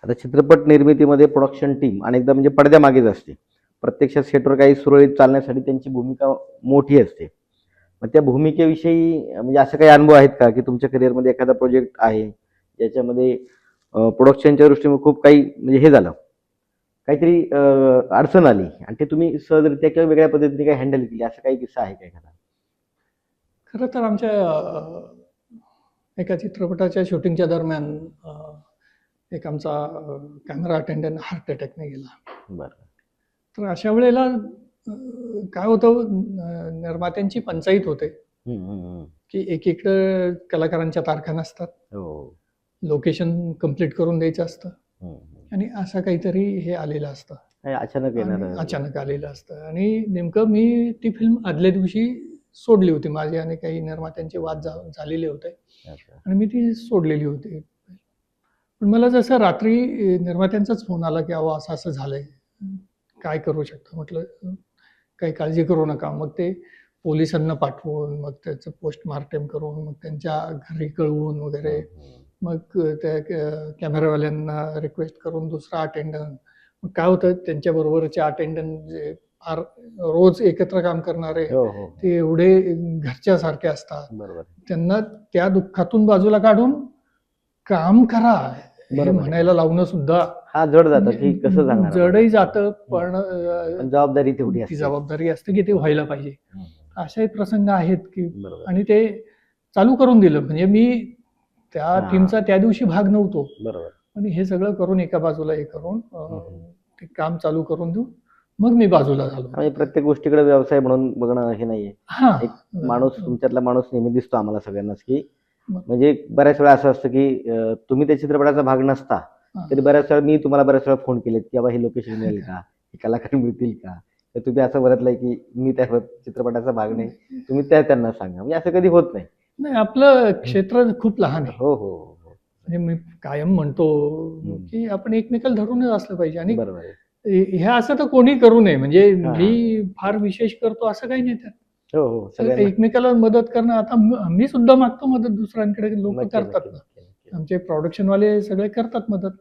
आता चित्रपट निर्मितीमध्ये प्रोडक्शन टीम अनेकदा म्हणजे पडद्यामागेच असते. प्रत्यक्षात सेटवर काही सुरळीत चालण्यासाठी त्यांची भूमिका मोठी असते. मग त्या भूमिकेविषयी म्हणजे असं काही अनुभव आहेत का, की तुमच्या करिअरमध्ये एखादा प्रोजेक्ट आहे, ज्याच्यामध्ये प्रोडक्शनच्या दृष्टीने खूप काही म्हणजे हे झालं, काहीतरी अडचण आली आणि ते तुम्ही सहजरित्या किंवा वेगळ्या पद्धतीने काही हँडल केली, असा काही किस्सा आहे का एखादा? खरं तर आमच्या एका चित्रपटाच्या शूटिंगच्या दरम्यान एक आमचा कॅमेरा अटेंडंट हार्ट अटॅकने गेला. बरं. तर अशा वेळेला काय होतं, निर्मात्यांची पंचाईत होते हं, हं, हं. की एकीकडे कलाकारांच्या तारखा नसतात, हो. लोकेशन कंप्लीट करून द्यायचं असतं हं, हं. आणि असं काहीतरी हे आलेलं असतं काही अचानक आणि येणार. अचानक आलेलं असतं. आणि नेमकं मी ती फिल्म आदल्या दिवशी सोडली होती. माझे आणि काही निर्मात्यांचे वाद झालेले होते अच्छा. आणि मी ती सोडलेली होती. पण मला जसं रात्री निर्मात्यांचाच फोन आला की अहो असं असं झालंय, काय करू शकतो. म्हटलं काही काळजी करू नका. मग ते पोलिसांना पाठवून, मग त्याचं पोस्टमार्टम करून, मग त्यांच्या घरी कळवून वगैरे, हं, हं. मग त्या कॅमेरावाल्यांना रिक्वेस्ट करून दुसरा अटेंडंट. मग काय होतं, त्यांच्याबरोबरचे अटेंडंट जे फार रोज एकत्र काम करणारे, हो, हो, हो. ते एवढे घरच्यासारखे असतात. बरोबर. त्यांना त्या दुःखातून बाजूला काढून काम करा हे बरोबर आहे. म्हणायला लावणं सुद्धा हां, जड जातं की कसं सांगणार आपण जडही त्याला? जातं, पण पण जबाबदारी तेवढी ती असते. जबाबदारी असते की ते व्हायला पाहिजे. हं, असेही प्रसंग आहेत की बरोबर. आणि ते चालू करून दिलं. म्हणजे मी त्या हां. टीमचा त्या दिवशी भाग नव्हतो. बरोबर. आणि हे सगळं करून एका बाजूला हे करून हं. ते काम चालू करून देऊन मग मी बाजूला झालो. म्हणजे प्रत्येक गोष्टीकडे व्यवसाय म्हणून बघणं हे नाहीये. हां. एक माणूस, तुमच्यातला माणूस नेहमी दिसतो आम्हाला सगळ्यांनाच, की मग म्हणजे बऱ्याच वेळा असं असतं, की तुम्ही त्या चित्रपटाचा भाग नसता, हां. तरी बऱ्याच वेळा मी तुम्हाला बऱ्याच वेळा फोन केलेत, की बाबा हे लोकेशन मिळेल का? हे कलाकार मिळतील का? तर तुम्ही असं म्हणतलंय, की मी त्या चित्रपटाचा भाग नाही. तुम्ही त्यांना सांगा. म्हणजे असं कधी होत नाही. नाही, आपलं क्षेत्र खूप लहान आहे. हो, हो, हो, हो. म्हणजे मी कायम म्हणतो की आपण एकमेकाला धरूनच असलं पाहिजे. आणि बरोबर आहे. हे असं तर कोणी करू नये. म्हणजे हां. मी फार विशेष करतो असं काही नाही त्यात. हो, हो. तर सगळ्यांना एकमेकाला मदत करणं, आता मी सुद्धा मागतो मदत दुसऱ्यांकडे, लोक नक्की, करतात नक्की, ना. नक्की, नक्की. आमचे प्रोडक्शनवाले सगळे करतात मदत.